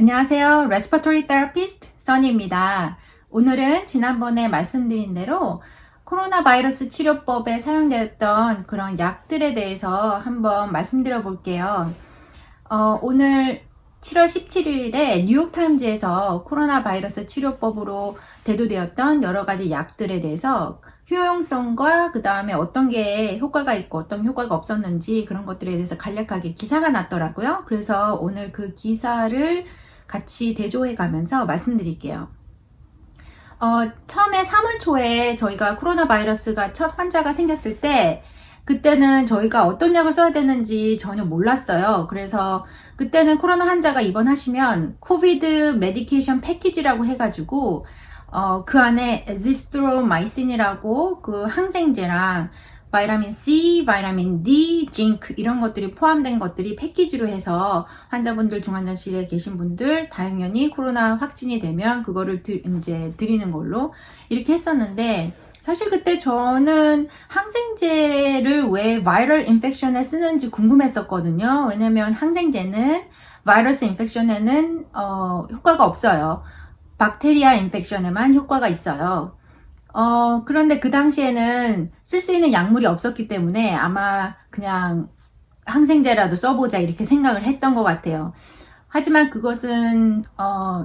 안녕하세요. Respiratory Therapist 써니입니다. 오늘은 지난번에 말씀드린 대로 코로나 바이러스 치료법에 사용되었던 그런 약들에 대해서 한번 말씀드려 볼게요. 오늘 7월 17일에 뉴욕타임즈에서 코로나 바이러스 치료법으로 대두되었던 여러 가지 약들에 대해서 효용성과 그 다음에 어떤 게 효과가 있고 어떤 효과가 없었는지 그런 것들에 대해서 간략하게 기사가 났더라고요. 그래서 오늘 그 기사를 같이 대조해 가면서 말씀드릴게요. 처음에 3월 초에 저희가 코로나 바이러스가 첫 환자가 생겼을 때 그때는 저희가 어떤 약을 써야 되는지 전혀 몰랐어요. 그래서 그때는 코로나 환자가 입원하시면 코비드 메디케이션 패키지라고 해가지고 그 안에 에지스트로마이신이라고 그 항생제랑 바이타민 C, 바이타민 D, 징크 이런 것들이 포함된 것들이 패키지로 해서 환자분들 중환자실에 계신 분들 당연히 코로나 확진이 되면 그거를 이제 드리는 걸로 이렇게 했었는데 사실 그때 저는 항생제를 왜 바이럴 인펙션에 쓰는지 궁금했었거든요. 왜냐면 항생제는 바이러스 인펙션에는 효과가 없어요. 박테리아 인펙션에만 효과가 있어요. 그런데 그 당시에는 쓸 수 있는 약물이 없었기 때문에 아마 그냥 항생제라도 써보자 이렇게 생각을 했던 것 같아요. 하지만 그것은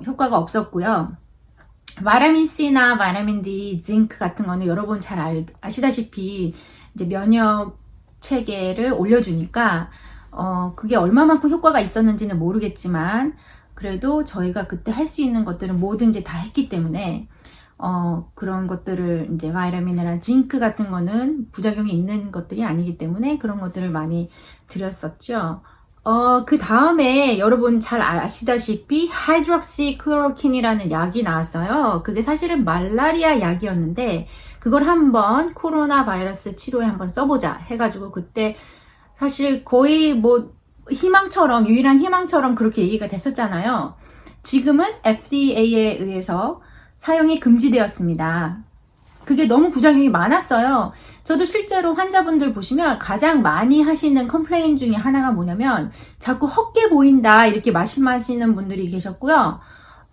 효과가 없었고요. 바이타민 C나 바이타민 D, 징크 같은 거는 여러분 잘 아시다시피 이제 면역 체계를 올려주니까 그게 얼마만큼 효과가 있었는지는 모르겠지만 그래도 저희가 그때 할 수 있는 것들은 뭐든지 다 했기 때문에 그런 것들을 이제 바이타민이나 징크 같은 거는 부작용이 있는 것들이 아니기 때문에 그런 것들을 많이 드렸었죠. 그 다음에 여러분 잘 아시다시피 하이드록시클로로킨이라는 약이 나왔어요. 그게 사실은 말라리아 약이었는데 그걸 한번 코로나 바이러스 치료에 한번 써보자 해가지고 그때 사실 거의 뭐 희망처럼 유일한 희망처럼 그렇게 얘기가 됐었잖아요. 지금은 FDA에 의해서 사용이 금지되었습니다. 그게 너무 부작용이 많았어요. 저도 실제로 환자분들 보시면 가장 많이 하시는 컴플레인 중에 하나가 뭐냐면 자꾸 헛게 보인다 이렇게 말씀하시는 분들이 계셨고요.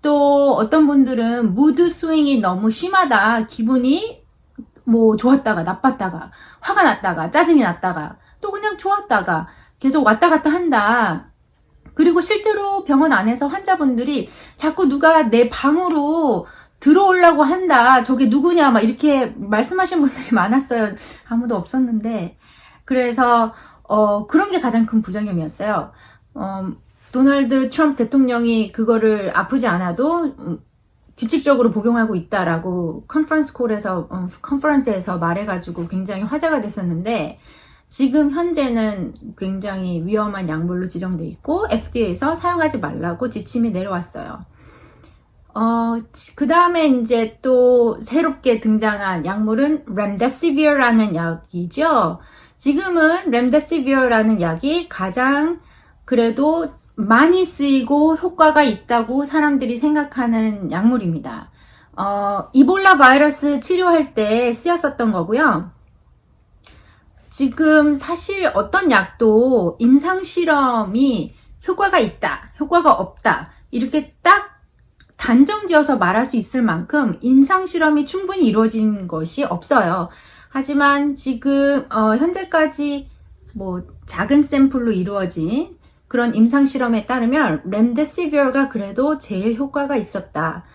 또 어떤 분들은 무드 스윙이 너무 심하다. 기분이 뭐 좋았다가 나빴다가 화가 났다가 짜증이 났다가 또 그냥 좋았다가 계속 왔다 갔다 한다. 그리고 실제로 병원 안에서 환자분들이 자꾸 누가 내 방으로 들어오려고 한다. 저게 누구냐 막 이렇게 말씀하신 분들이 많았어요. 아무도 없었는데. 그래서 그런 게 가장 큰 부작용이었어요. 도널드 트럼프 대통령이 그거를 아프지 않아도 규칙적으로 복용하고 있다라고 컨퍼런스에서 말해가지고 굉장히 화제가 됐었는데 지금 현재는 굉장히 위험한 약물로 지정돼 있고 FDA에서 사용하지 말라고 지침이 내려왔어요. 그 다음에 이제 또 새롭게 등장한 약물은 렘데시비어라는 약이죠. 지금은 렘데시비어라는 약이 가장 그래도 많이 쓰이고 효과가 있다고 사람들이 생각하는 약물입니다. 이볼라 바이러스 치료할 때 쓰였었던 거고요. 지금 사실 어떤 약도 임상실험이 효과가 있다, 효과가 없다 이렇게 딱 단정지어서 말할 수 있을 만큼 임상실험이 충분히 이루어진 것이 없어요. 하지만 지금 현재까지 뭐 작은 샘플로 이루어진 그런 임상실험에 따르면 렘데시비어가 그래도 제일 효과가 있었다.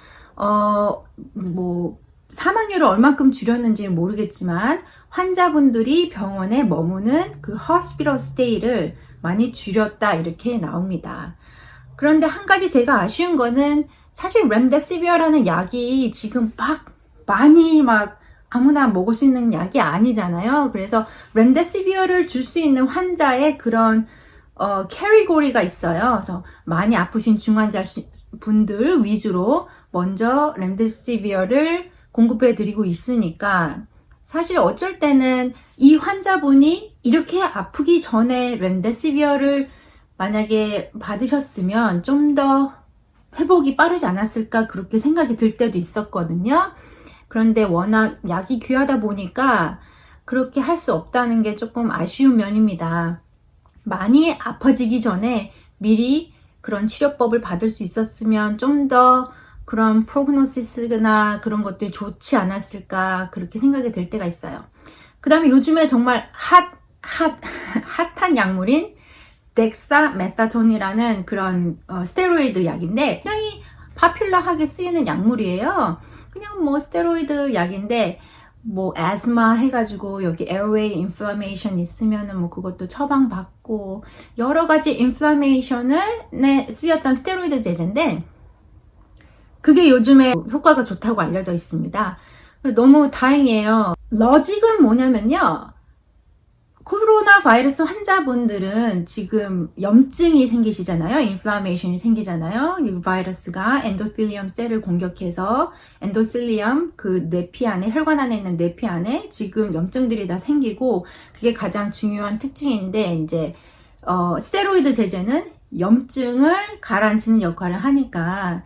뭐 사망률을 얼만큼 줄였는지는 모르겠지만 환자분들이 병원에 머무는 그 hospital stay를 많이 줄였다 이렇게 나옵니다. 그런데 한 가지 제가 아쉬운 거는 사실 렘데시비어라는 약이 지금 많이 아무나 먹을 수 있는 약이 아니잖아요. 그래서 렘데시비어를 줄 수 있는 환자의 그런 캐리고리가 있어요. 그래서 많이 아프신 중환자 분들 위주로 먼저 렘데시비어를 공급해 드리고 있으니까 사실 어쩔 때는 이 환자분이 이렇게 아프기 전에 렘데시비어를 만약에 받으셨으면 좀 더 회복이 빠르지 않았을까 그렇게 생각이 들 때도 있었거든요. 그런데 워낙 약이 귀하다 보니까 그렇게 할 수 없다는 게 조금 아쉬운 면입니다. 많이 아파지기 전에 미리 그런 치료법을 받을 수 있었으면 좀 더 그런 프로그노시스나 그런 것들이 좋지 않았을까 그렇게 생각이 될 때가 있어요. 그 다음에 요즘에 정말 핫한 약물인 덱사메타존이라는 그런 스테로이드 약인데 굉장히 파퓰러하게 쓰이는 약물이에요. 그냥 뭐 스테로이드 약인데 뭐 asthma 해가지고 여기 airway inflammation 있으면은 뭐 그것도 처방받고 여러 가지 인플라메이션에 쓰였던 스테로이드 제제인데 그게 요즘에 효과가 좋다고 알려져 있습니다. 너무 다행이에요. 러직은 뭐냐면요. 코로나 바이러스 환자분들은 지금 염증이 생기시잖아요. 인플라메이션이 생기잖아요. 이 바이러스가 엔도실리엄 셀을 공격해서 엔도실리엄 그 내피 안에 혈관 안에 있는 내피 안에 지금 염증들이 다 생기고 그게 가장 중요한 특징인데 이제 스테로이드 제제는 염증을 가라앉히는 역할을 하니까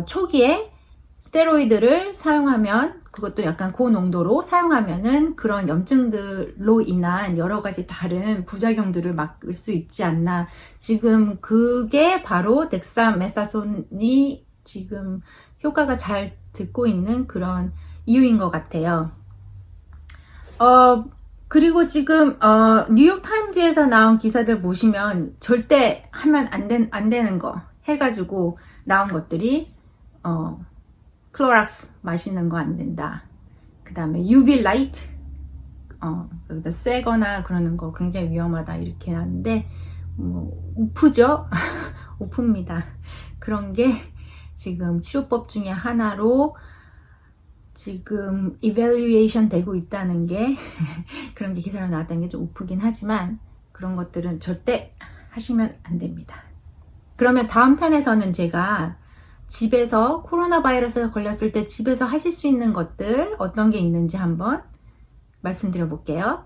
초기에 스테로이드를 사용하면 그것도 약간 고농도로 사용하면은 그런 염증들로 인한 여러 가지 다른 부작용들을 막을 수 있지 않나. 지금 그게 바로 덱사메타존이 지금 효과가 잘 듣고 있는 그런 이유인 것 같아요. 그리고 지금 뉴욕타임즈에서 나온 기사들 보시면 절대 하면 안 되는 거 해가지고 나온 것들이 클로락스 마시는 거 안 된다. 그 다음에 UV 라이트 여기다 쐬거나 그러는 거 굉장히 위험하다 이렇게 하는데 우프죠? 우프입니다. 그런 게 지금 치료법 중에 하나로 지금 이밸류에이션 되고 있다는 게 그런 게 기사로 나왔다는 게 좀 우프긴 하지만 그런 것들은 절대 하시면 안 됩니다. 그러면 다음 편에서는 제가 집에서 코로나 바이러스가 걸렸을 때 집에서 하실 수 있는 것들 어떤 게 있는지 한번 말씀드려 볼게요.